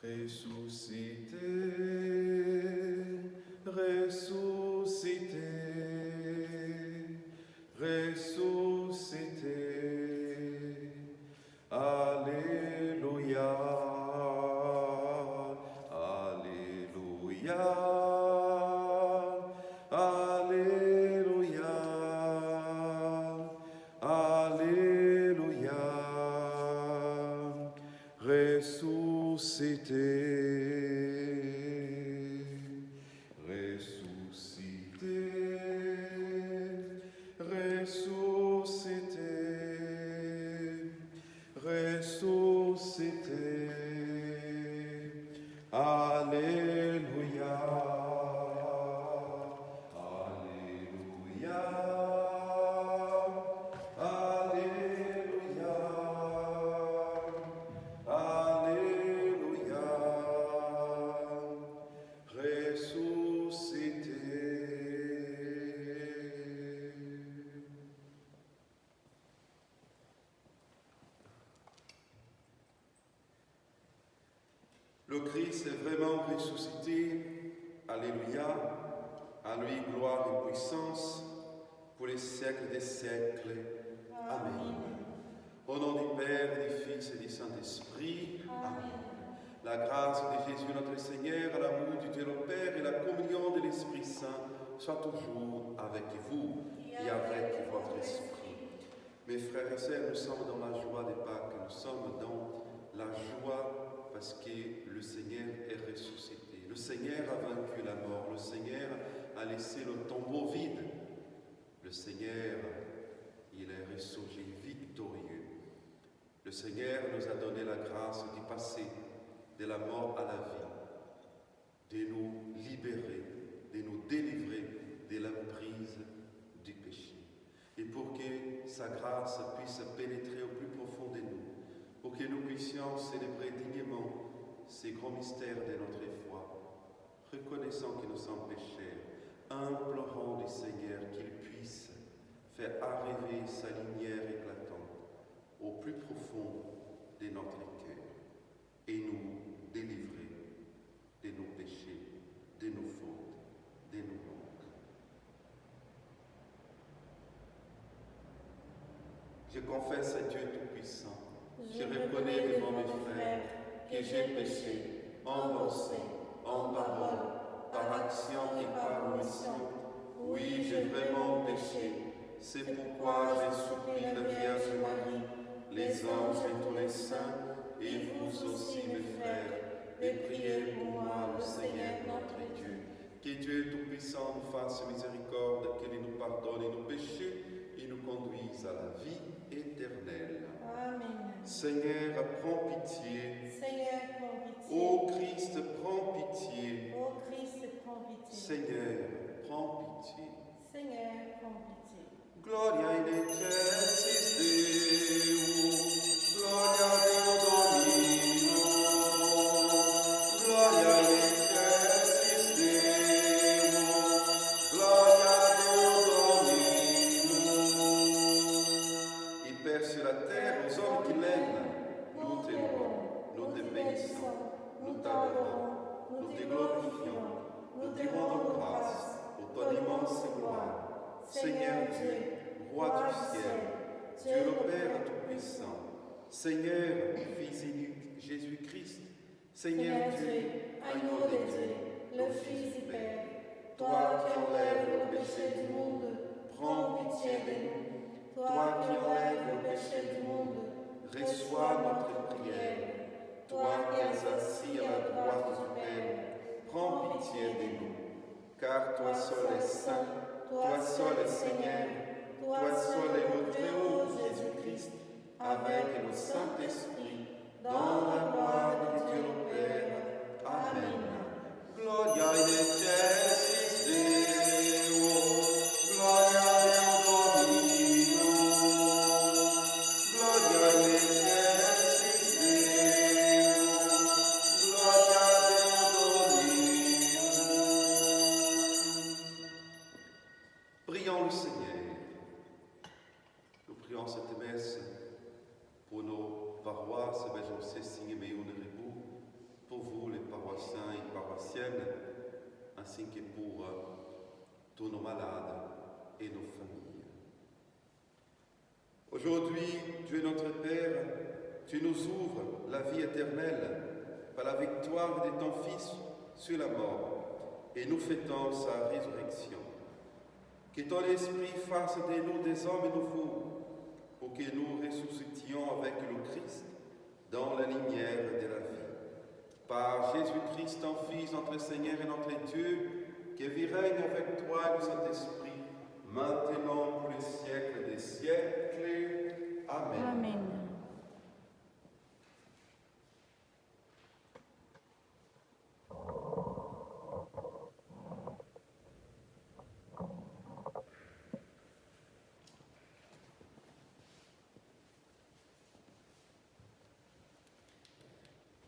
Ressuscité, ressuscité, ressuscité. Alléluia, Alléluia, Alléluia, Alléluia. Ressuscité, ressuscité, ressuscité, ressuscité. Alléluia, Alléluia, Alléluia, Alléluia, ressuscité. Le Christ est vraiment ressuscité. Alléluia. À lui gloire et puissance pour les siècles des siècles. Amen. Au nom du Père, du Fils et du Saint-Esprit. Amen. La grâce de Jésus notre Seigneur, l'amour du Dieu le Père et la communion de l'Esprit Saint soient toujours avec vous et avec votre esprit. Mes frères et sœurs, nous sommes dans la joie des Pâques, nous sommes dans la joie parce que le Seigneur est ressuscité. Le Seigneur a vaincu la mort, le Seigneur a laissé le tombeau vide. Le Seigneur, il est ressurgé victorieux. Le Seigneur nous a donné la grâce d'y passer de la mort à la vie, de nous libérer, de nous délivrer de l'emprise du péché. Et pour que sa grâce puisse pénétrer au plus profond de nous, pour que nous puissions célébrer dignement ces grands mystères de notre foi, reconnaissant que nous sommes pécheurs, implorant du Seigneur qu'il puisse faire arriver sa lumière éclatante au plus profond de notre cœur et nous délivrer de nos péchés, de nos fautes, de nos manques. Je confesse à Dieu Tout-Puissant, je reconnais devant mes frères que j'ai péché en pensée, en parole, par action et par omission. Oui, j'ai vraiment péché. C'est pourquoi j'ai supplie la Vierge Marie, les anges et tous les saints, et vous aussi, mes frères, de prier pour moi, le Seigneur notre Dieu. Que Dieu Tout-Puissant nous fasse miséricorde, qu'il nous pardonne nos péchés et nous conduise à la vie éternelle. Amen. Seigneur, prends pitié. Seigneur, prends pitié. Ô Christ, prends pitié. Ô Christ, prends pitié. Seigneur, prends pitié. Seigneur, prends pitié. Gloria in excelsis Deo, gloria Deo Domino, gloria in excelsis Deo, gloria Deo Domino. Et Père sur la terre, aux hommes qui l'aiment, nous te louons, nous te bénissons, nous t'adorons, nous te glorifions, nous te rendons grâce pour ton immense gloire. Seigneur Dieu, Roi du ciel, Dieu le Père Tout-Puissant, Seigneur, Fils unique, Jésus-Christ, Seigneur Dieu, agneau de Dieu, le Fils du Père, toi qui enlèves le péché du monde, prends pitié de nous. Toi qui enlèves le péché du monde, reçois notre prière. Toi qui es assis à la droite du Père, prends pitié de nous. Car toi seul es saint, toi seul es Seigneur, toi seul est le Très-Haut Jésus-Christ, avec le Saint-Esprit, dans la gloire de Dieu le Père. Amen. Gloria in excelsis Deo, gloria Deo Domino, gloria in excelsis Deo, gloria Deo Domino. Prions le Seigneur. Nous prions cette messe pour nos paroisses, Béjoncé, Signé, Méon et Ribou, pour vous. ainsi que pour tous nos malades et nos familles. Aujourd'hui, Dieu notre Père, tu nous ouvres la vie éternelle par la victoire de ton Fils sur la mort et nous fêtons sa résurrection. Que ton esprit fasse de nous des hommes nouveaux pour que nous ressuscitions avec le Christ dans la lumière de la vie. Par Jésus-Christ, ton Fils, notre Seigneur et notre Dieu, qui vit règne avec toi et le Saint-Esprit, maintenant pour les siècles des siècles. Amen. Amen.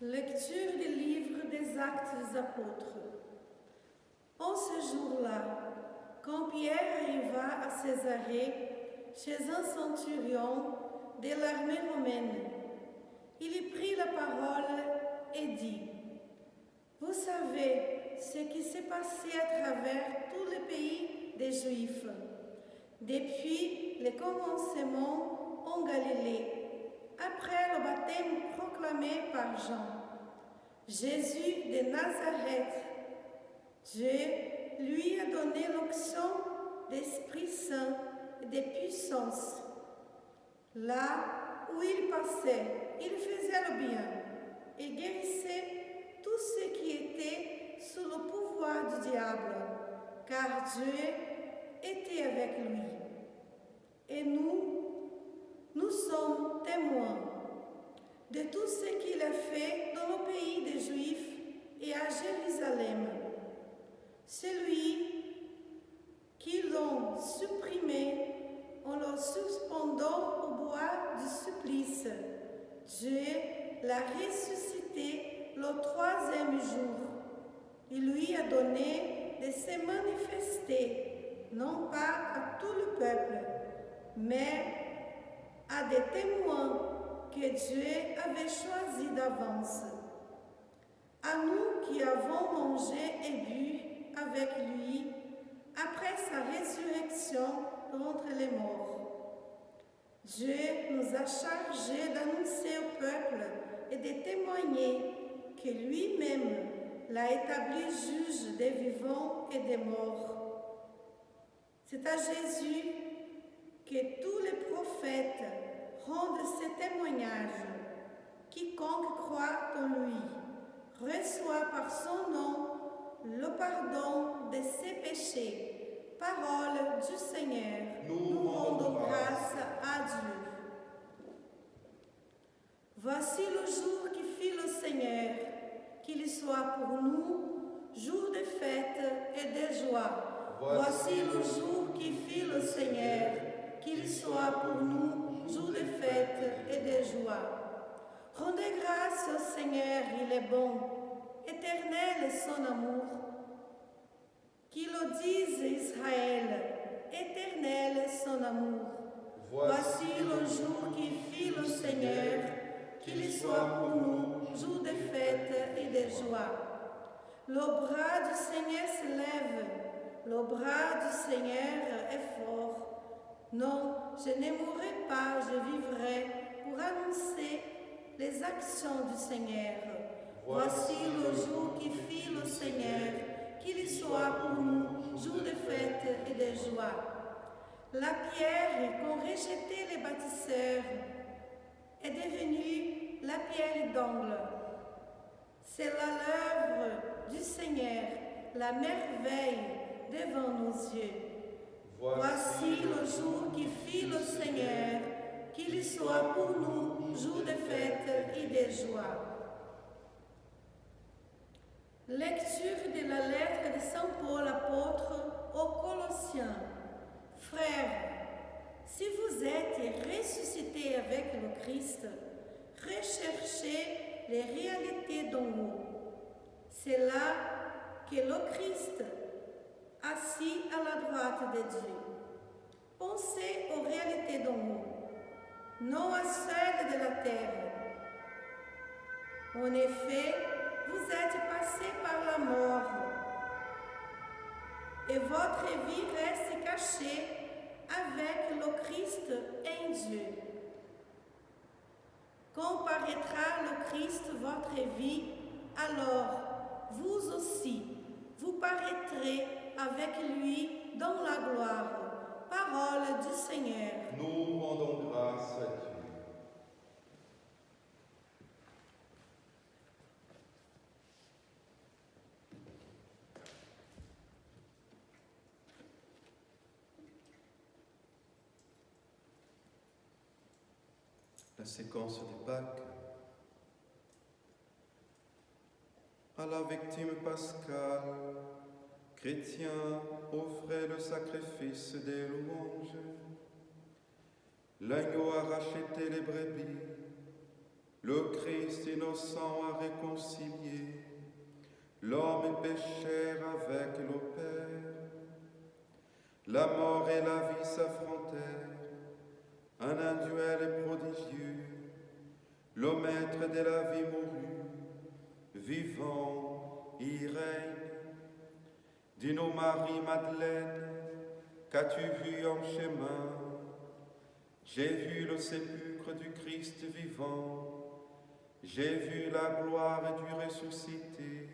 Lecture du livre des Actes des Apôtres. En ce jour-là, quand Pierre arriva à Césarée, chez un centurion de l'armée romaine, il y prit la parole et dit: « Vous savez ce qui s'est passé à travers tout le pays des Juifs, depuis le commencement en Galilée, après le baptême proclamé par Jean. Jésus de Nazareth, Dieu lui a donné l'onction d'Esprit Saint et de puissance. Là où il passait, il faisait le bien et guérissait tous ceux qui étaient sous le pouvoir du diable, car Dieu était avec lui. Et nous sommes témoins de tout ce qu'il a fait dans le pays des Juifs et à Jérusalem. Celui qui l'ont supprimé en le suspendant au bois du supplice, Dieu l'a ressuscité le troisième jour. Il lui a donné de se manifester, non pas à tout le peuple, mais à des témoins que Dieu avait choisis d'avance. À nous qui avons mangé et bu avec lui après sa résurrection d'entre les morts. Dieu nous a chargés d'annoncer au peuple et de témoigner que lui-même l'a établi juge des vivants et des morts. C'est à Jésus que tous les prophètes rendent ce témoignage. Quiconque croit en lui reçoit par son nom le pardon de ses péchés. Parole du Seigneur. Nous rendons grâce à Dieu. Voici le jour qui fit le Seigneur, qu'il soit pour nous jour de fête et de joie. Voici le jour qui fit le Seigneur, qu'il soit pour nous jour de fête et de joie. Rendez grâce au Seigneur, il est bon, éternel est son amour. Qu'il le dise Israël, éternel est son amour. Voici le jour qui fit le Seigneur, qu'il soit pour nous jour de fête et de joie. Le bras du Seigneur se lève, le bras du Seigneur est fort. Non, je ne mourrai pas, je vivrai pour annoncer les actions du Seigneur. Voici le jour qui fit le Seigneur, qu'il soit pour nous jour de fête et de joie. La pierre qu'ont rejetée les bâtisseurs est devenue la pierre d'angle. C'est l'œuvre du Seigneur, la merveille devant nos yeux. Voici le jour qui fit le Seigneur, qu'il soit pour nous jour de fête et de joie. Lecture de la lettre de Saint Paul apôtre aux Colossiens. Frères, si vous êtes ressuscités avec le Christ, recherchez les réalités d'en haut. C'est là que le Christ, assis à la droite de Dieu. Pensez aux réalités d'en haut, non à celles de la terre. En effet, vous êtes passés par la mort et votre vie reste cachée avec le Christ en Dieu. Quand paraîtra le Christ, votre vie, alors vous aussi, vous paraîtrez avec lui dans la gloire. Parole du Seigneur. Nous rendons grâce à Dieu. La séquence de Pâques. À la victime pascale, chrétiens offraient le sacrifice des louanges. L'agneau a racheté les brebis, le Christ innocent a réconcilié l'homme pécheur avec le Père. La mort et la vie s'affrontèrent, un duel prodigieux. Le maître de la vie mourut, vivant, il règne. Dis-nous, Marie-Madeleine, qu'as-tu vu en chemin? J'ai vu le sépulcre du Christ vivant, j'ai vu la gloire du ressuscité,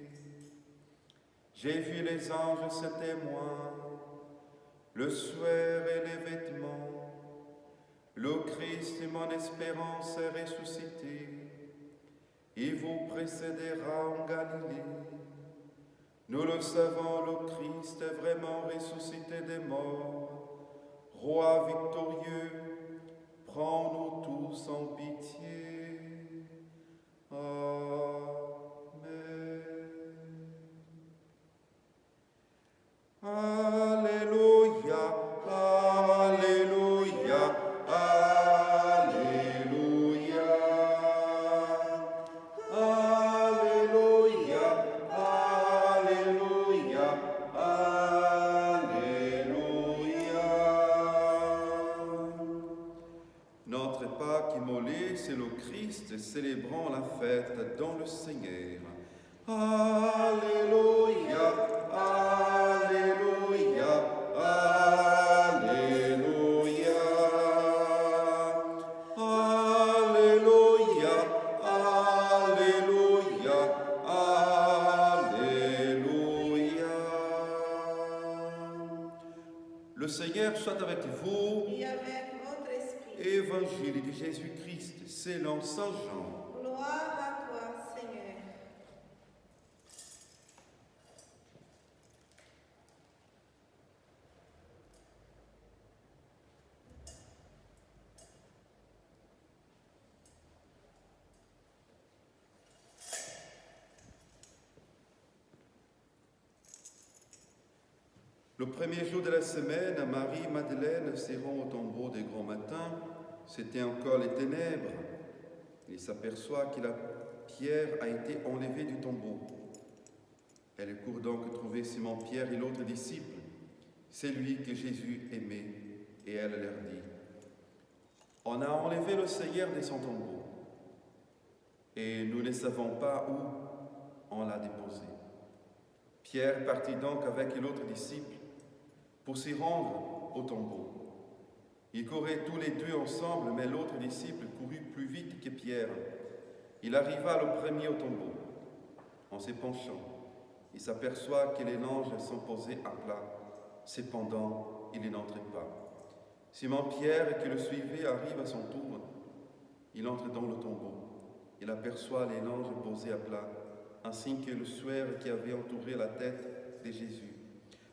j'ai vu les anges se témoins, le suaire et les vêtements, le Christ, mon espérance, est ressuscité, il vous précédera en Galilée. Nous le savons, le Christ est vraiment ressuscité des morts, roi victorieux, prends-nous tous en pitié. Amen. Alléluia, Alléluia, Alléluia. Alléluia, Alléluia, Alléluia. Notre Pâques immolé, c'est le Christ, célébrant la fête dans le Seigneur. Alléluia, Alléluia, Alléluia. Alléluia, Alléluia, Alléluia. Le Seigneur soit avec vous. Et avec votre esprit. Évangile de Jésus-Christ selon Saint Jean. Gloire à toi, Seigneur. Le premier jour de la semaine, Marie-Madeleine se rend au tombeau des grands matins. C'était encore les ténèbres. Il s'aperçoit que la pierre a été enlevée du tombeau. Elle court donc trouver Simon-Pierre et l'autre disciple, celui que Jésus aimait, et elle leur dit: on a enlevé le Seigneur de son tombeau, et nous ne savons pas où on l'a déposé. Pierre partit donc avec l'autre disciple pour s'y rendre au tombeau. Ils couraient tous les deux ensemble, mais l'autre disciple courut plus vite que Pierre. Il arriva le premier au tombeau. En se penchant, il s'aperçoit que les langes sont posés à plat. Cependant, il n'entrait pas. Simon-Pierre, qui le suivait, arrive à son tour. Il entre dans le tombeau. Il aperçoit les langes posés à plat, ainsi que le suaire qui avait entouré la tête de Jésus.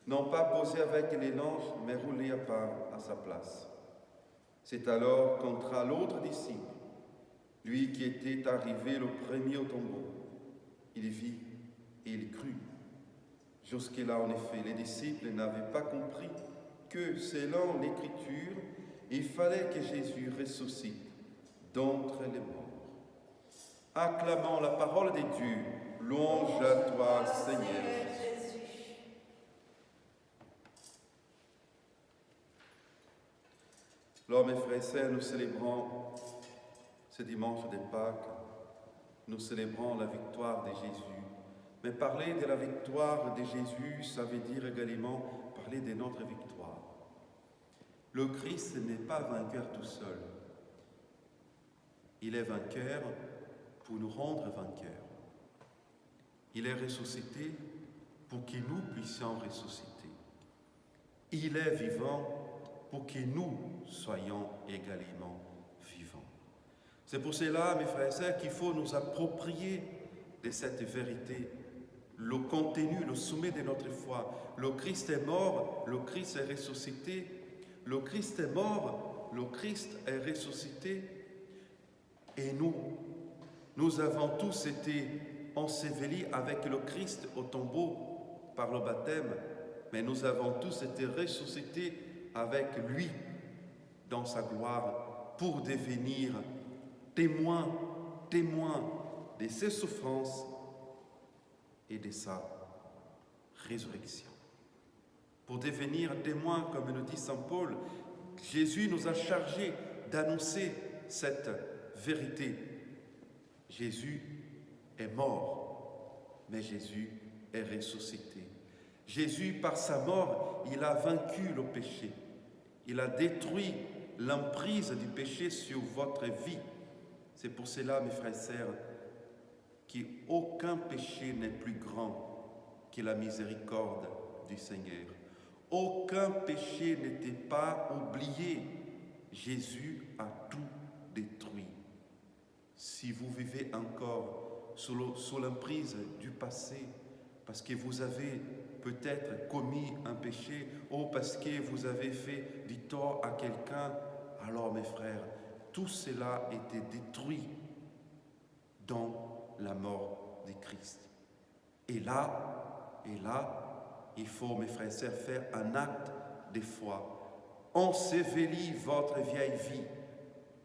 Non pas posé avec les langes, mais roulé à part à sa place. C'est alors qu'entra l'autre disciple, lui qui était arrivé le premier au tombeau. Il vit et il crut. Jusque-là, en effet, les disciples n'avaient pas compris que, selon l'Écriture, il fallait que Jésus ressuscite d'entre les morts. Acclamons la parole de Dieu. Louange à toi, Seigneur. Alors, mes frères et sœurs, nous célébrons ce dimanche de Pâques, nous célébrons la victoire de Jésus. Mais parler de la victoire de Jésus, ça veut dire également parler de notre victoire. Le Christ n'est pas vainqueur tout seul. Il est vainqueur pour nous rendre vainqueurs. Il est ressuscité pour que nous puissions ressusciter. Il est vivant pour que nous soyons également vivants. C'est pour cela, mes frères et sœurs, qu'il faut nous approprier de cette vérité, le contenu, le sommet de notre foi. Le Christ est mort, le Christ est ressuscité. Le Christ est mort, le Christ est ressuscité. Et nous avons tous été ensevelis avec le Christ au tombeau par le baptême, mais nous avons tous été ressuscités avec lui dans sa gloire pour devenir témoins de ses souffrances et de sa résurrection. Pour devenir témoins, comme nous dit Saint Paul, Jésus nous a chargés d'annoncer cette vérité. Jésus est mort, mais Jésus est ressuscité. Jésus, par sa mort, il a vaincu le péché. Il a détruit l'emprise du péché sur votre vie. C'est pour cela, mes frères et sœurs, qu'aucun péché n'est plus grand que la miséricorde du Seigneur. Aucun péché n'était pas oublié. Jésus a tout détruit. Si vous vivez encore sous l'emprise du passé, parce que vous avez peut-être commis un péché ou parce que vous avez fait du tort à quelqu'un, alors mes frères, tout cela était détruit dans la mort de Christ. Et là, il faut, mes frères et sœurs, faire un acte de foi. Ensevelis votre vieille vie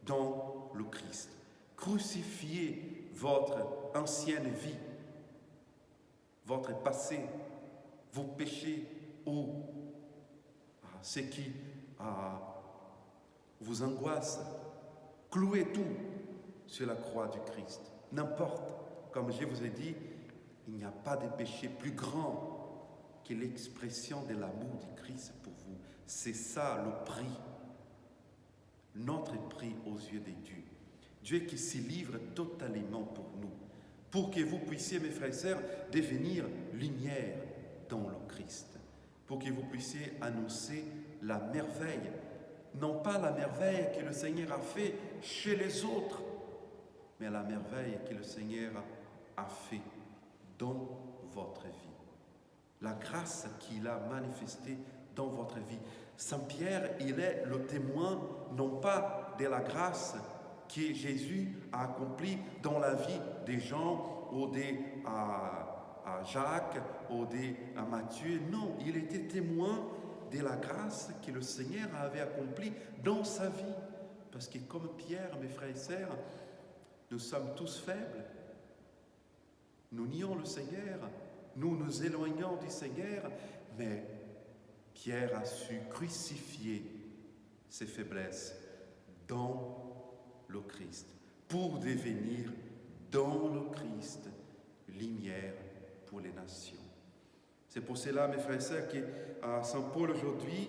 dans le Christ. Crucifiez votre ancienne vie, votre passé, vos péchés ou ce qui vous angoisse. Clouez tout sur la croix du Christ. N'importe, comme je vous ai dit, il n'y a pas de péché plus grand que l'expression de l'amour du Christ pour vous. C'est ça le prix, notre prix aux yeux de Dieu. Dieu qui se livre totalement pour nous, pour que vous puissiez, mes frères et sœurs, devenir lumière dans le Christ, pour que vous puissiez annoncer la merveille, non pas la merveille que le Seigneur a fait chez les autres, mais la merveille que le Seigneur a fait dans votre vie. La grâce qu'il a manifestée dans votre vie. Saint Pierre, il est le témoin non pas de la grâce que Jésus a accomplie dans la vie des gens ou à Jacques ou à Matthieu. Non, il était témoin de la grâce que le Seigneur avait accomplie dans sa vie. Parce que comme Pierre, mes frères et sœurs, nous sommes tous faibles. Nous nions le Seigneur, nous nous éloignons du Seigneur, mais Pierre a su crucifier ses faiblesses dans le Christ, pour devenir dans le Christ lumière pour les nations. C'est pour cela, mes frères et sœurs, qu'à Saint Paul aujourd'hui,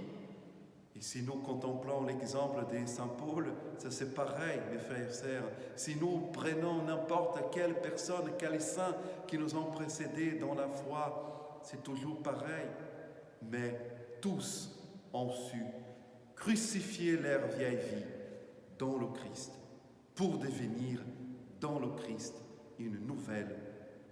et si nous contemplons l'exemple de Saint Paul, ça c'est pareil, mes frères et sœurs. Si nous prenons n'importe quelle personne, quel saint qui nous ont précédés dans la foi, c'est toujours pareil. Mais tous ont su crucifier leur vieille vie dans le Christ pour devenir dans le Christ une nouvelle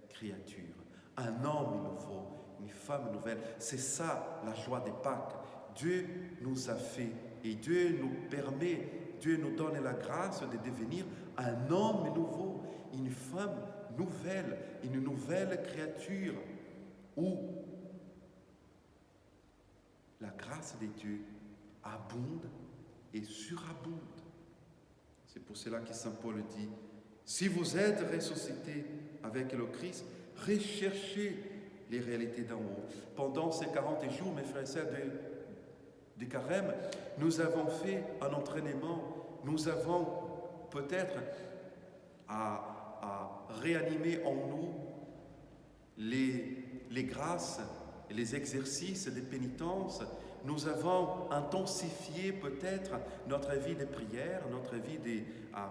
créature, un homme nouveau, une femme nouvelle. C'est ça la joie des Pâques. Dieu nous a fait et Dieu nous permet, Dieu nous donne la grâce de devenir un homme nouveau, une femme nouvelle, une nouvelle créature où la grâce de Dieu abonde et surabonde. C'est pour cela que Saint Paul dit, si vous êtes ressuscité avec le Christ, recherchez les réalités d'en haut. Pendant ces 40 jours, mes frères et sœurs de Carême, nous avons fait un entraînement, nous avons peut-être à réanimer en nous les grâces les exercices de pénitence, nous avons intensifié peut-être notre vie de prière, notre vie de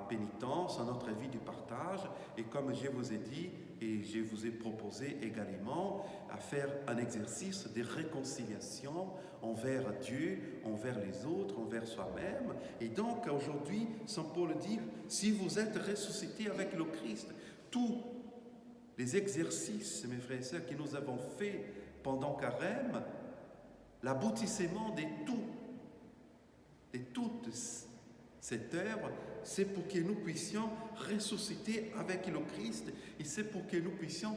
pénitence, notre vie de partage. Et comme je vous ai dit, et je vous ai proposé également à faire un exercice de réconciliation envers Dieu, envers les autres, envers soi-même. Et donc aujourd'hui, Saint Paul dit, si vous êtes ressuscités avec le Christ, tous les exercices, mes frères et sœurs, que nous avons faits pendant Carême, l'aboutissement de toute cette œuvre, c'est pour que nous puissions ressusciter avec le Christ, et c'est pour que nous puissions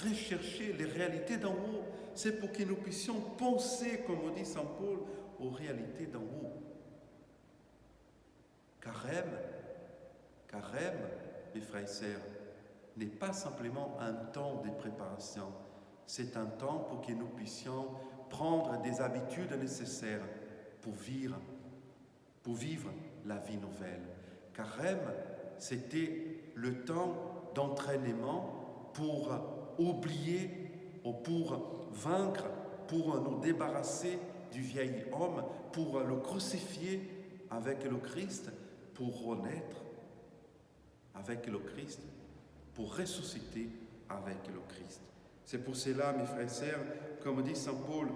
rechercher les réalités d'en haut, c'est pour que nous puissions penser, comme dit Saint Paul, aux réalités d'en haut. Carême, mes frères et sœurs, n'est pas simplement un temps de préparation, c'est un temps pour que nous puissions prendre des habitudes nécessaires pour vivre la vie nouvelle. Carême, c'était le temps d'entraînement pour oublier ou pour vaincre, pour nous débarrasser du vieil homme, pour le crucifier avec le Christ, pour renaître avec le Christ, pour ressusciter avec le Christ. C'est pour cela, mes frères et sœurs, comme dit Saint Paul,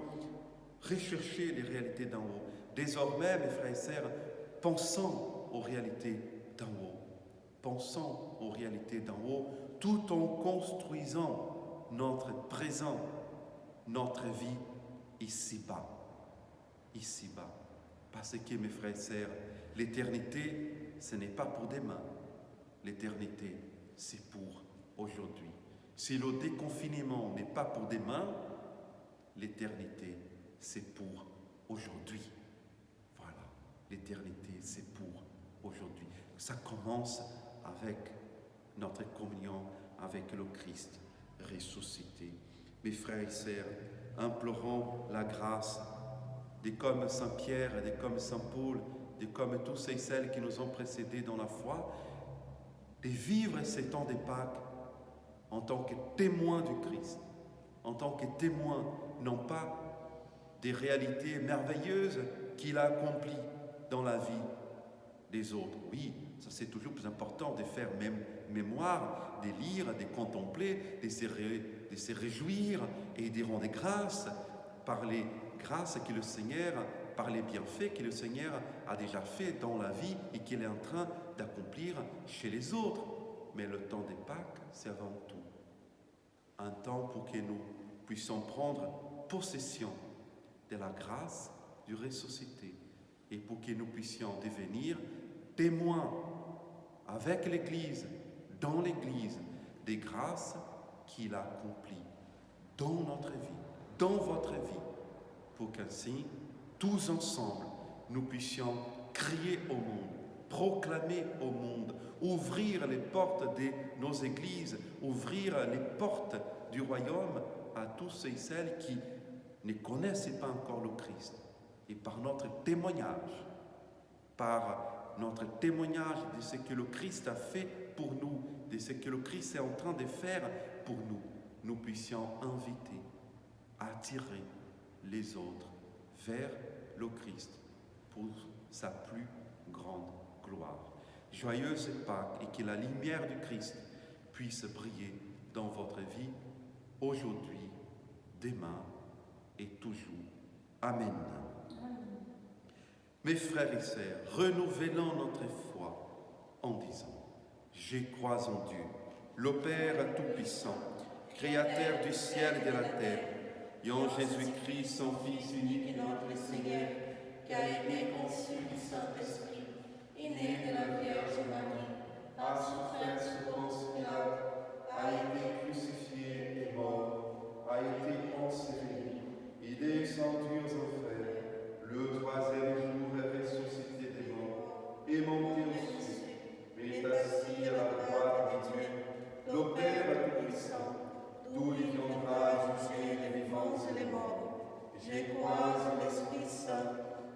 recherchez les réalités d'en haut. Désormais, mes frères et sœurs, pensons aux réalités d'en haut. Pensons aux réalités d'en haut, tout en construisant notre présent, notre vie ici-bas. Ici-bas. Parce que, mes frères et sœurs, l'éternité, ce n'est pas pour demain. L'éternité, c'est pour aujourd'hui. Si le déconfinement n'est pas pour demain, l'éternité, c'est pour aujourd'hui. Voilà, l'éternité, c'est pour aujourd'hui. Ça commence avec notre communion avec le Christ ressuscité. Mes frères et sœurs, implorons la grâce de comme Saint Pierre, de comme Saint Paul, de comme tous ceux et celles qui nous ont précédés dans la foi, de vivre ces temps de Pâques en tant que témoins du Christ, en tant que témoins, non pas des réalités merveilleuses qu'il a accomplies dans la vie des autres. Oui, ça c'est toujours plus important de faire même mémoire, de lire, de contempler, de se réjouir et de rendre grâce par les grâces que le Seigneur, par les bienfaits que le Seigneur a déjà fait dans la vie et qu'il est en train d'accomplir chez les autres. Mais le temps des Pâques, c'est avant tout un temps pour que nous puissions prendre possession de la grâce du ressuscité et pour que nous puissions devenir témoins avec l'Église, dans l'Église, des grâces qu'il a accomplies dans notre vie, dans votre vie, pour qu'ainsi, tous ensemble, nous puissions crier au monde, proclamer au monde, ouvrir les portes de nos églises, ouvrir les portes du royaume à tous ceux et celles qui ne connaissaient pas encore le Christ. Et par notre témoignage de ce que le Christ a fait pour nous, de ce que le Christ est en train de faire pour nous, nous puissions inviter, attirer les autres vers le Christ pour sa plus grande gloire. Joyeuse Pâques, et que la lumière du Christ puisse briller dans votre vie aujourd'hui, demain et toujours. Amen. Mes frères et sœurs, renouvelons notre foi en disant: je crois en Dieu, le Père Tout-Puissant, Créateur du ciel et de la terre, et en Jésus-Christ, son Fils unique, notre Seigneur, qui a été conçu du Saint-Esprit, est né de la Vierge Marie, a souffert sous Ponce Pilate, a été crucifié et mort, a été enseveli, il est descendu aux enfers, le troisième jour est ressuscité des morts, est monté aux cieux, est assis à la droite de Dieu, le Père Tout-Puissant, d'où il viendra juger les vivants et les morts. Je crois en l'Esprit Saint,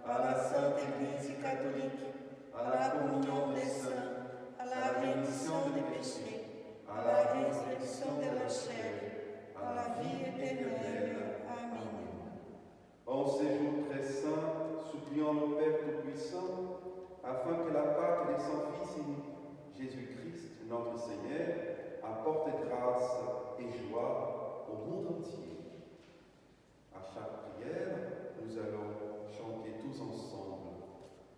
à la Sainte Église catholique, à la communion des saints, à la rémission notre Seigneur apporte grâce et joie au monde entier. À chaque prière, nous allons chanter tous ensemble.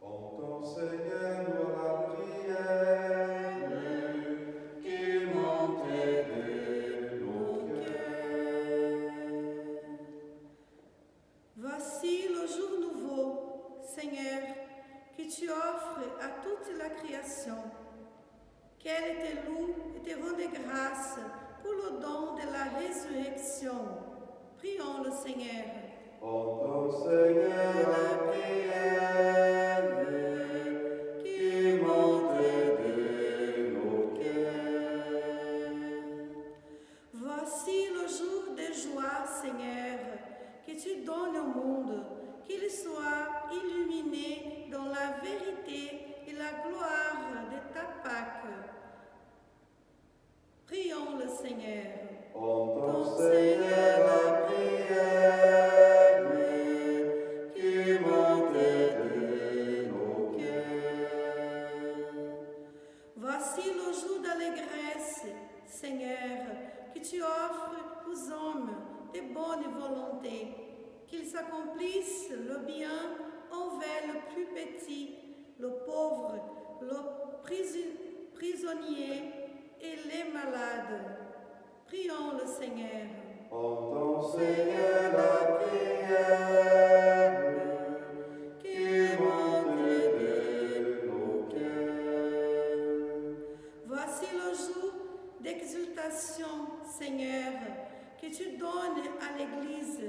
Entends, Seigneur, la prière qui monte de nos cœurs. Voici le jour nouveau, Seigneur, que tu offres à toute la création. Qu'elle te loue et te rende grâce pour le don de la résurrection. Prions le Seigneur. Entends, Seigneur, la prière qui monte de nos cœurs. Voici le jour de joie, Seigneur, que tu donnes au monde, qu'il soit illuminé dans la vérité et la gloire de ta Pâque. Prions le Seigneur. Entends, Seigneur, la prière qui monte de nos cœurs. Voici le jour d'allégresse, Seigneur, que tu offres aux hommes de bonne volonté, qu'ils accomplissent le bien envers le plus petit, le pauvre, le prisonnier et les malades. Prions le Seigneur. Entends, Seigneur, la prière qui monte de nos cœurs. Voici le jour d'exultation, Seigneur, que tu donnes à l'Église,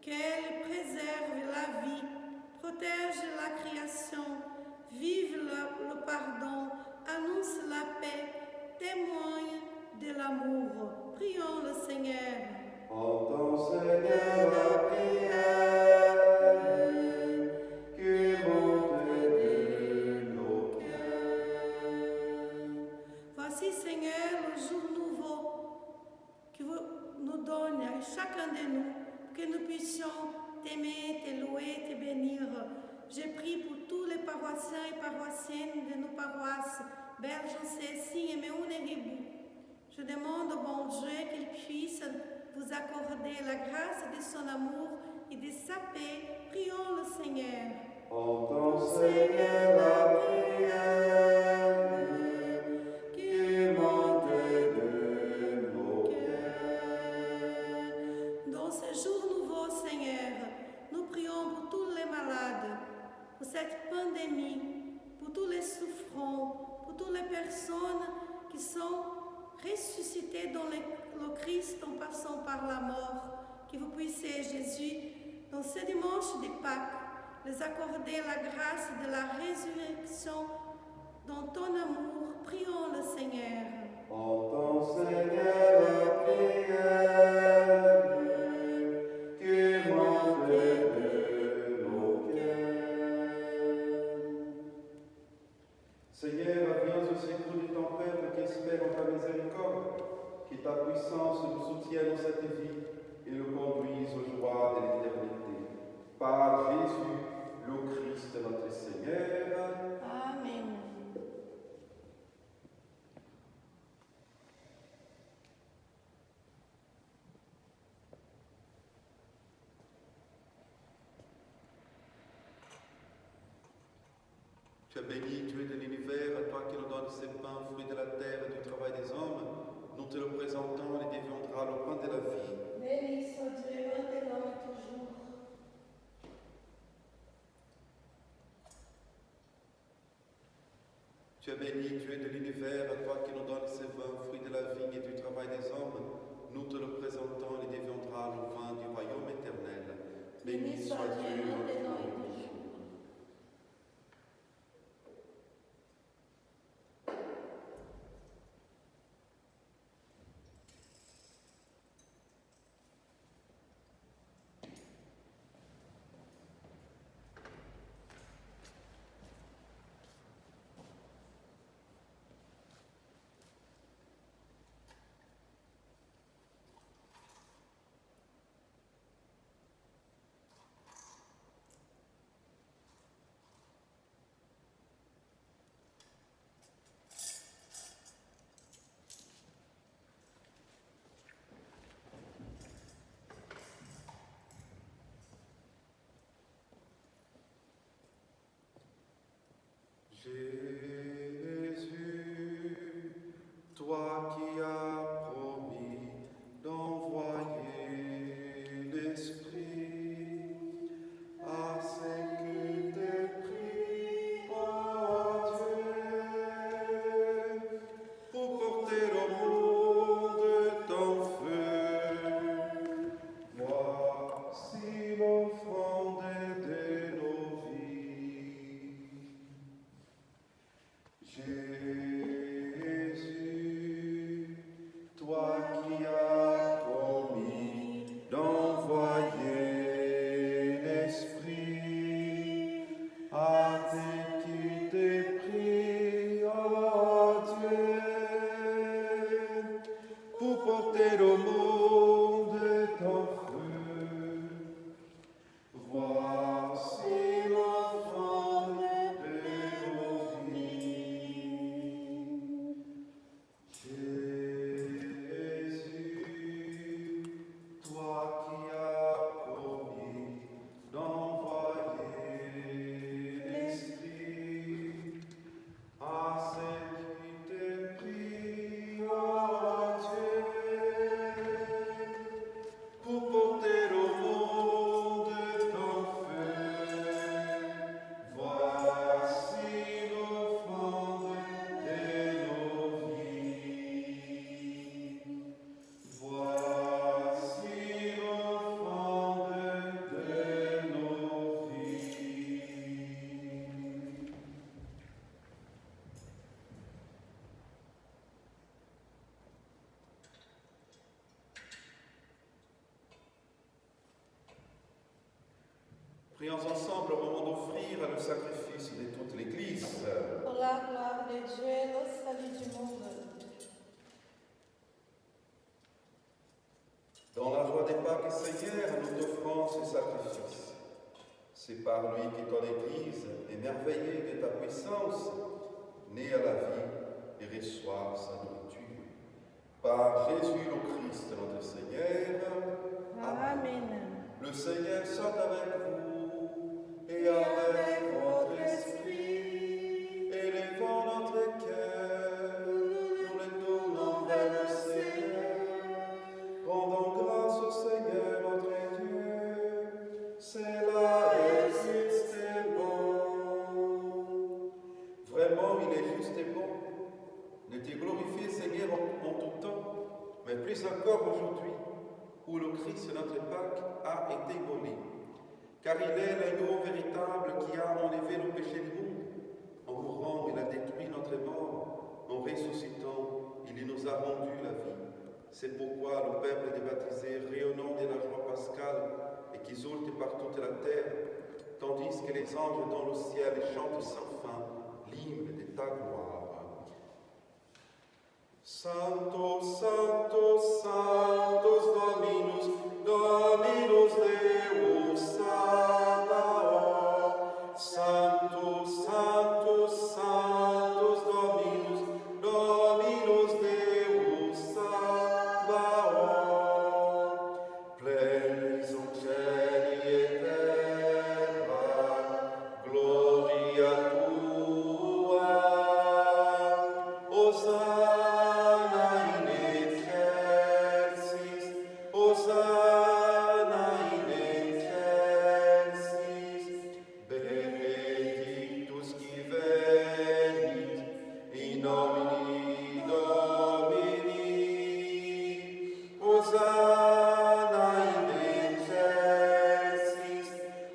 qu'elle préserve la vie, protège la création, vive le pardon, annonce la paix, témoigne de l'amour. Prions le Seigneur. Entends, Seigneur, la prière qui monte de nos cœurs. Voici, Seigneur, le jour nouveau que vous nous donnez à chacun de nous, que nous puissions t'aimer, te louer, te bénir. Je prie pour tous les paroissiens et paroissiennes de nos paroisses, Bergen-Cécile et Méhoun-et-Ribou. Je demande au bon Dieu qu'il puisse vous accorder la grâce de son amour et de sa paix. Prions le Seigneur. Entends, Seigneur, la prière qui monte de nos cœurs. Dans ce jour nouveau, Seigneur, nous prions pour tous les malades, pour cette pandémie, pour tous les souffrants, pour toutes les personnes qui sont ressuscitées dans le Christ en passant par la mort. Que vous puissiez, Jésus, dans ce dimanche de Pâques, les accorder la grâce de la résurrection dans ton amour. Prions le Seigneur. Entends, Seigneur, la prière qui monte de nos cœurs. Seigneur, viens au secours de ton peuple qui espère en ta miséricorde, que ta puissance nous soutienne dans cette vie et nous conduise aux joies de l'éternité. Par Jésus, le Christ, notre Seigneur. Amen. Tu es béni, Dieu de l'univers, à toi qui nous donnes ces pains, fruits de la terre et du travail des hommes. Nous te le présentons et deviendra le pain de la vie. Béni soit Dieu maintenant et toujours. Tu es béni, Dieu de l'univers, à toi qui nous donnes ces vins, fruits de la vigne et du travail des hommes. Nous te le présentons et deviendra le vin du royaume éternel. Béni soit Dieu maintenant et toujours. Prions ensemble au moment d'offrir le sacrifice de toute l'Église. Pour la gloire de Dieu et le salut du monde. Dans la joie des Pâques, Seigneur, nous t'offrons ce sacrifice. C'est par lui que ton Église, émerveillée de ta puissance, naît à la vie et reçoit sa nourriture. Par Jésus le Christ, notre Seigneur. Amen. Le Seigneur soit avec vous et avec votre esprit. Élevons notre cœur, nous le tournons vers le Seigneur. Rendons grâce au Seigneur notre Dieu. C'est là et juste et bon. Vraiment, il est juste et bon de te glorifier, Seigneur, en tout temps, mais plus encore aujourd'hui, où le Christ, notre Pâques, a été immolé. Car il est l'agneau véritable qui a enlevé le péché du monde. En mourant, il a détruit notre mort. En ressuscitant, il nous a rendu la vie. C'est pourquoi le peuple des baptisés, rayonnant de la joie pascale, exulte par toute la terre, tandis que les anges dans le ciel chantent sans fin l'hymne de ta gloire. Santo, Santo, Sanctus Dominus, Dominus Deus Sabaoth. Sanctus, Sanctus, Sanctus Dominus, Dominus Deus Sabaoth. Plenis cieli et terra, gloria tua. Hosanna in excelsis, Hosanna in excelsis, benedictus qui venit in nomine Domini. Hosanna in excelsis,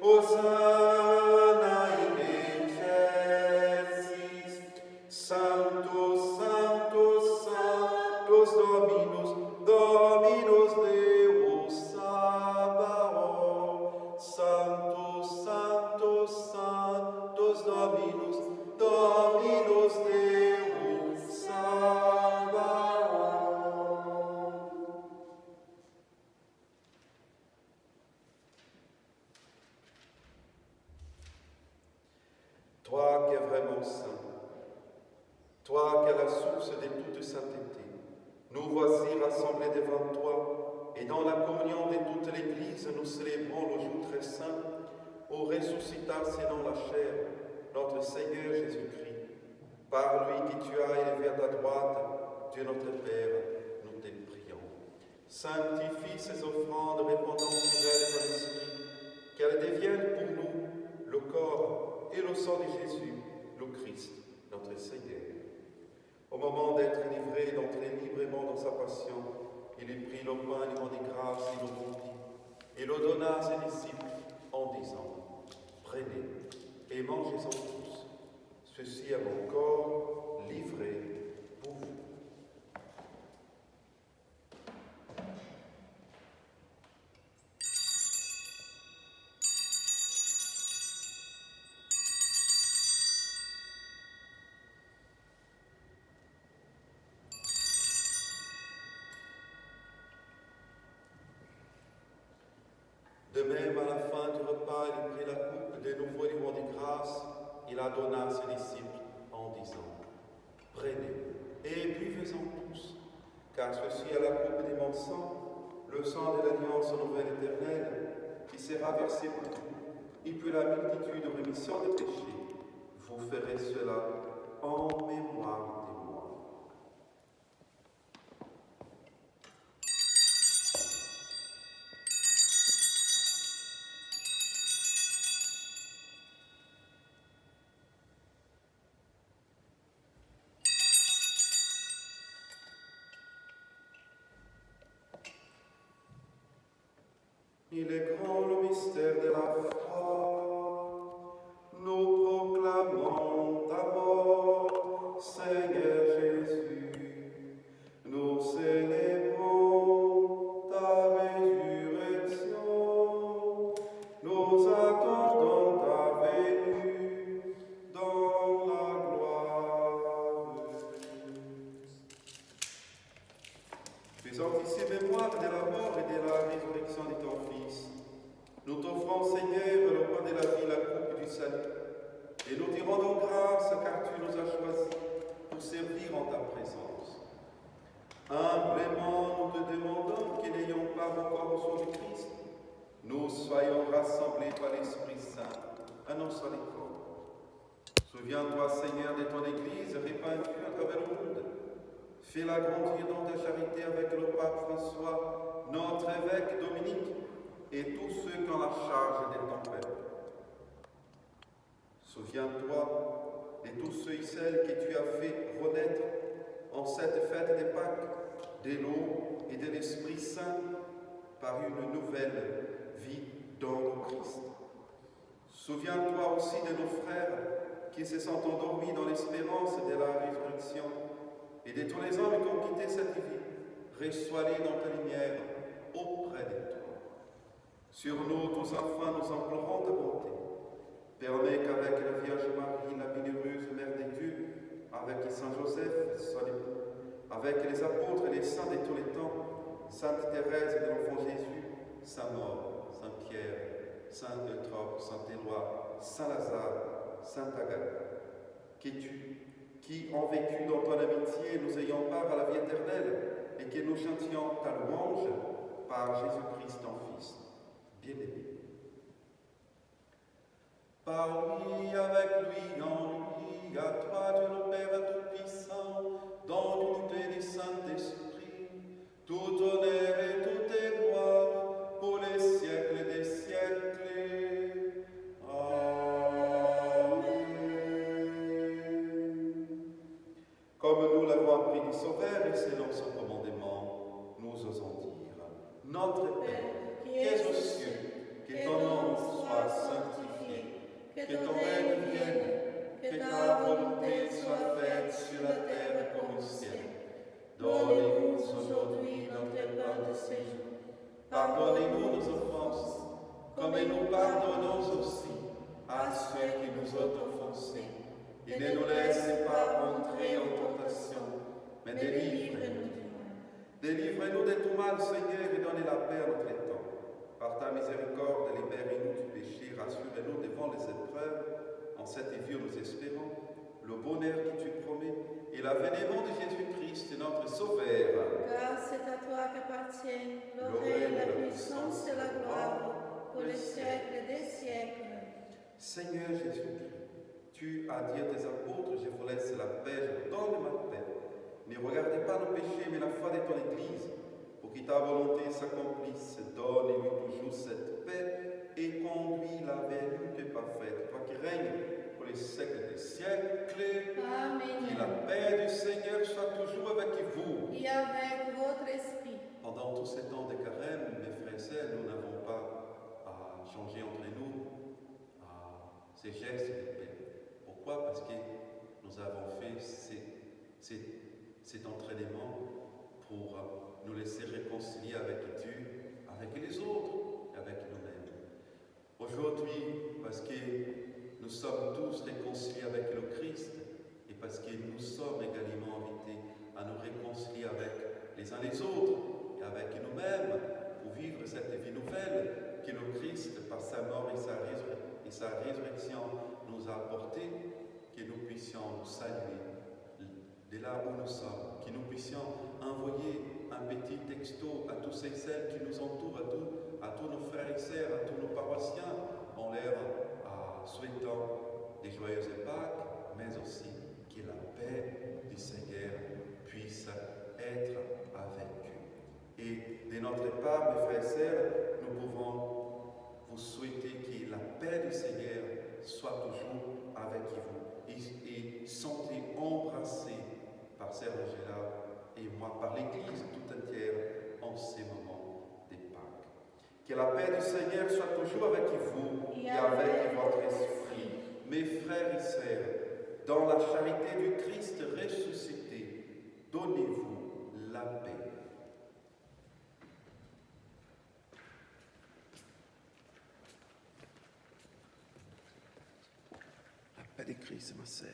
Hosanna in excelsis, Sanctus, Sanctus, Sanctus Dominus, Dominus Deus Sabaoth. Sanctus, Sanctus, Sanctus Dominus, Dominus Deus Sabaoth. Toi qui es vraiment saint, toi qui es la source de toute sainteté, nous voici rassemblés devant toi, et dans la communion de toute l'Église, nous célébrons le jour très saint où ressuscita selon la chair notre Seigneur Jésus-Christ. Par lui que tu as élevé à ta droite, Dieu notre Père, nous te prions. Sanctifie ces offrandes répandant sur elles ton esprit, qu'elles deviennent pour nous le corps et le sang de Jésus, le Christ, notre Seigneur. Au moment d'être livré, d'entrer librement dans sa passion, il prit le pain, il rendit grâce, il le rompit, et le donna à ses disciples en disant, prenez et mangez-en tous, ceci est mon corps livré pour vous. De même, à la fin du repas, il prit la coupe, de nouveau il rendit grâce, il la donna à ses disciples en disant, prenez et buvez-en tous, car ceci est la coupe de mon sang, le sang de l'alliance nouvelle éternelle, qui sera versé pour vous, et puis la multitude de rémission des péchés. Vous ferez cela en mémoire de moi. Il est grand le mystère de la foi. Nous proclamons ta mort, Seigneur Jésus. Nous célébrons ta résurrection. Nous attendons Faisant ici mémoire de la mort et de la résurrection de ton Fils, nous t'offrons, Seigneur, le pain de la vie, la coupe du salut, et nous te rendons grâce car tu nous as choisis pour servir en ta présence. Humblement, nous te demandons que n'ayons pas encore reçu du Christ, nous soyons rassemblés par l'Esprit Saint à nos seul corps. Souviens-toi, Seigneur, de ton Église répandue à travers le monde. Fais-la grandir dans ta charité avec le pape François, notre évêque Dominique, et tous ceux qui ont la charge de ton peuple. Souviens-toi de tous ceux et celles que tu as fait renaître en cette fête de Pâques, de l'eau et de l'Esprit Saint, par une nouvelle vie dans le Christ. Souviens-toi aussi de nos frères qui se sont endormis dans l'espérance de la résurrection et de tous les hommes qui ont quitté cette vie. Reçois-les dans ta lumière auprès de toi. Sur nous, tous enfants, nous implorons ta bonté. Permets qu'avec la Vierge Marie, la bienheureuse Mère de Dieu, avec Saint Joseph, son époux, avec les apôtres et les saints de tous les temps, Sainte Thérèse de l'Enfant Jésus, Saint Maure, Saint Pierre, Saint Eutrope, Saint Éloi, Saint Lazare, Saint Agathe, qui ont vécu dans ton amitié, nous ayons part à la vie éternelle, et que nous chantions ta louange par Jésus-Christ, ton Fils, bien-aimé. Par lui, avec lui, en lui, à toi, Dieu le Père Tout-Puissant, dans l'unité du Saint-Esprit, tout honneur et toute gloire pour les siècles des siècles. Amen. Comme nous l'avons appris du Sauveur et selon son commandement, nous osons dire: Notre Père, qui es aux cieux, que ton nom soit sanctifié, que ton règne vienne, que ta volonté soit faite sur la terre comme au ciel. Donnez-nous aujourd'hui notre pain de ce jour. Pardonnez-nous nos offenses, comme nous pardonnons aussi à ceux qui nous ont offensés. Et ne nous laisse pas entrer en tentation, mais délivre-nous du mal. Délivre-nous de tout mal, Seigneur, et donne la paix à notre temps. Par ta miséricorde, libère-nous du péché, rassure-nous devant les épreuves. En cette vie, nous espérons le bonheur que tu promets et l'avènement de Jésus-Christ, notre Sauveur. Car c'est à toi qu'appartiennent le règne, la puissance et la gloire pour les siècles des siècles. Seigneur Jésus-Christ, tu as dit à tes apôtres: je vous laisse la paix, je vous donne ma paix. Ne regardez pas nos péchés, mais la foi de ton Église. Pour que ta volonté s'accomplisse, donne-lui toujours cette paix et conduis-la vers l'unité parfaite. Toi qui règnes pour les siècles des siècles. Amen. Que la paix du Seigneur soit toujours avec vous. Et avec votre esprit. Pendant tous ces temps de carême, mes frères et sœurs, nous n'avons pas à changer entre nous ces gestes de paix. Pourquoi? Parce que nous avons fait cet entraînement pour nous laisser réconcilier avec Dieu, avec les autres et avec nous-mêmes. Aujourd'hui, parce que nous sommes tous réconciliés avec le Christ et parce que nous sommes également invités à nous réconcilier avec les uns les autres et avec nous-mêmes pour vivre cette vie nouvelle que le Christ, par sa mort et sa résurrection, nous a apportée, que nous puissions nous saluer de là où nous sommes, que nous puissions envoyer un petit texto à tous ceux et celles qui nous entourent, à tous nos frères et sœurs, à tous nos paroissiens, en leur souhaitant des joyeuses Pâques, mais aussi que la paix du Seigneur puisse être avec eux. Et de notre part, mes frères et sœurs, nous pouvons vous souhaiter que la paix du Seigneur soit toujours avec vous. Et sentez embrassés par Sœur Angela et moi, par l'Église tout entière en ces moments de Pâques. Que la paix du Seigneur soit toujours avec vous et avec votre esprit. Mes frères et sœurs, dans la charité du Christ ressuscité, donnez-vous la paix. La paix de Christ, ma sœur.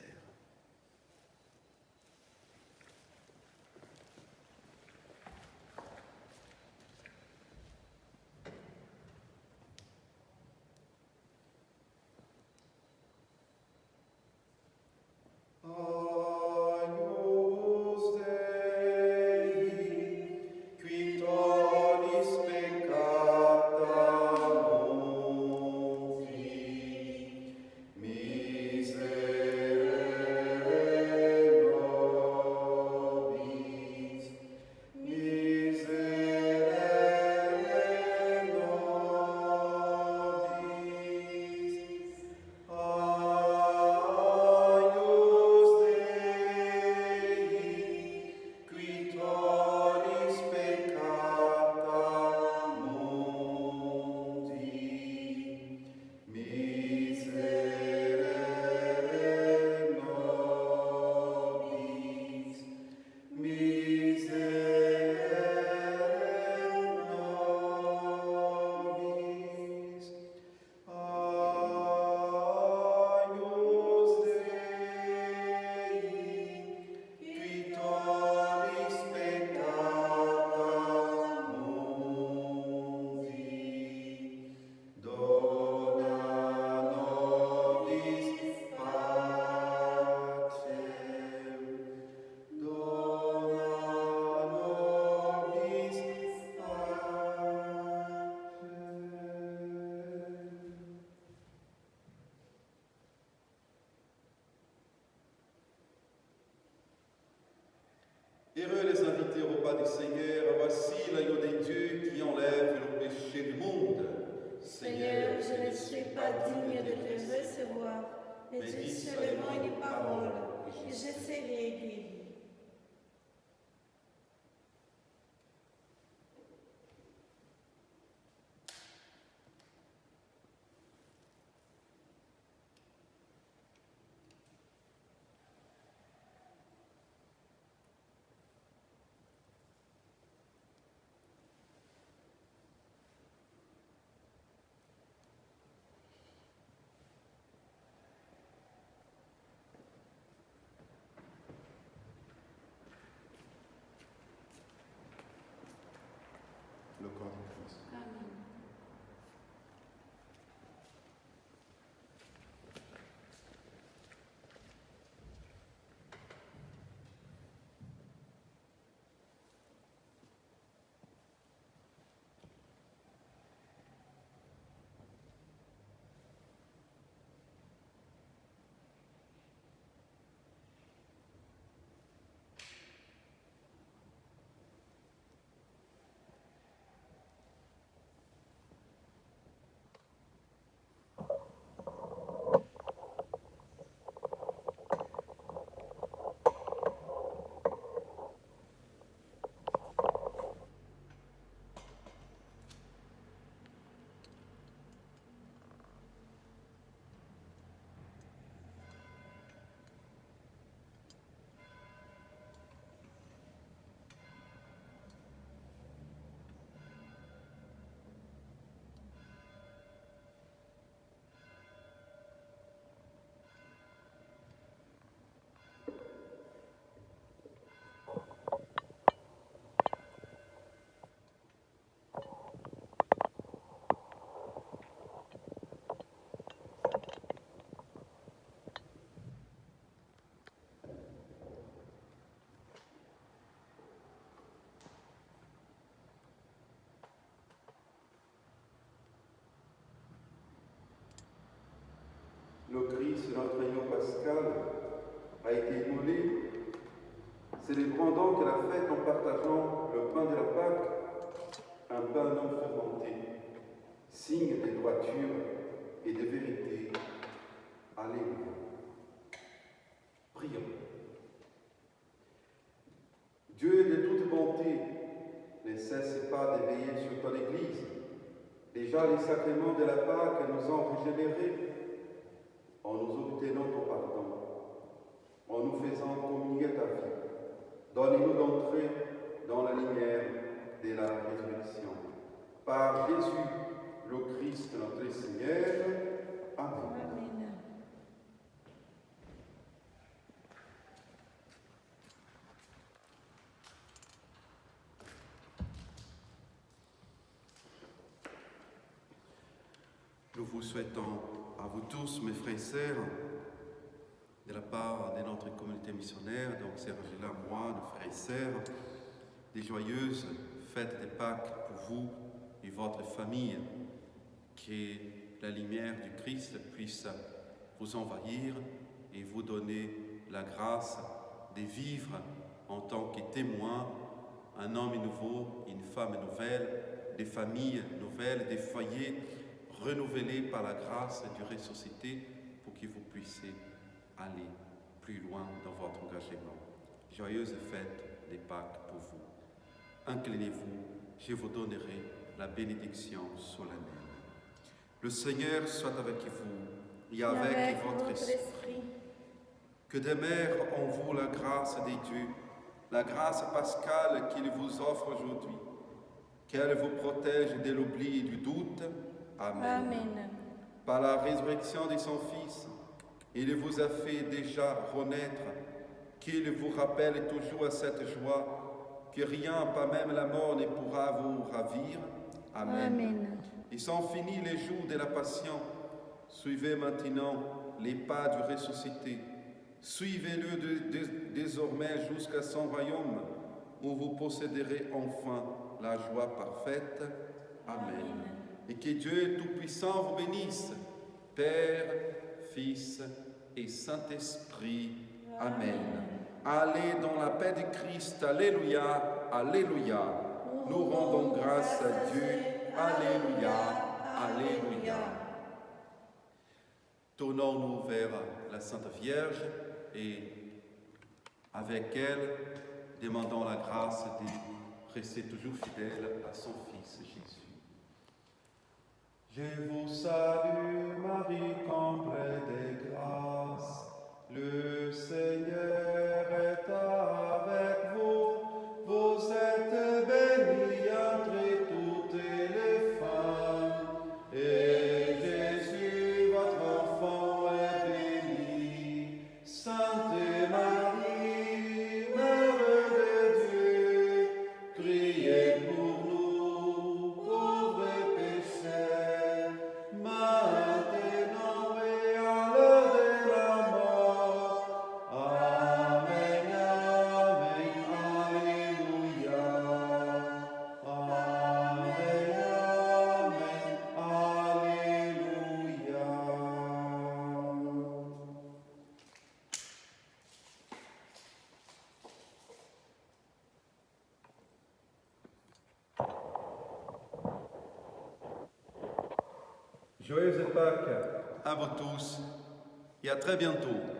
veux les inviter au repas du Seigneur. Voici l'agneau de Dieu qui enlève le péché du monde. Seigneur, je ne suis pas digne de te recevoir, mais dis seulement une parole, et je serai guéri. Le corps du Christ. Amen. Le Christ, notre agneau pascal, a été immolé. Célébrons donc la fête en partageant le pain de la Pâque, un pain non fermenté, signe de droiture et de vérité. Alléluia. Prions. Dieu de toute bonté, ne cesse pas de veiller sur ton Église. Déjà les sacrements de la Pâque nous ont régénérés. En nous obtenant ton pardon, en nous faisant communier ta vie, donnez-nous d'entrer dans la lumière de la résurrection. Par Jésus, le Christ, notre Seigneur. Amen. Amen. Nous vous souhaitons à vous tous, mes frères et sœurs, de la part de notre communauté missionnaire, donc Sœur Angela, moi, nos frères et sœurs, des joyeuses fêtes de Pâques pour vous et votre famille. Que la lumière du Christ puisse vous envahir et vous donner la grâce de vivre en tant que témoin, un homme nouveau, une femme nouvelle, des familles nouvelles, des foyers renouvelés par la grâce du ressuscité pour que vous puissiez aller plus loin dans votre engagement. Joyeuse fête des Pâques pour vous. Inclinez-vous, je vous donnerai la bénédiction solennelle. Le Seigneur soit avec vous et avec votre esprit. Que demeure en vous la grâce des dieux, la grâce pascale qu'il vous offre aujourd'hui. Qu'elle vous protège de l'oubli et du doute. Amen. Amen. Par la résurrection de son Fils, il vous a fait déjà renaître, qu'il vous rappelle toujours à cette joie, que rien, pas même la mort, ne pourra vous ravir. Amen. Amen. Ils sont finis les jours de la passion. Suivez maintenant les pas du ressuscité. Suivez-le désormais jusqu'à son royaume, où vous posséderez enfin la joie parfaite. Amen. Et que Dieu Tout-Puissant vous bénisse, Père, Fils et Saint-Esprit. Amen. Allez dans la paix du Christ. Alléluia, Alléluia. Nous rendons grâce à Dieu. Alléluia, Alléluia. Tournons-nous vers la Sainte Vierge et avec elle, demandons la grâce de rester toujours fidèle à son Fils Jésus. Je vous salue, Marie, comblée de grâce. Le Seigneur est avec vous. Vous êtes bénie entre toutes les femmes. Et Jésus, votre enfant, est béni. Sainte Marie, Mère de Dieu, priez pour nous, pauvres pécheurs, maintenant et à l'heure de la mort. Amen, Amen, Alléluia. Amen, Amen, Alléluia. Joyeuse Pâques à vous tous et à très bientôt.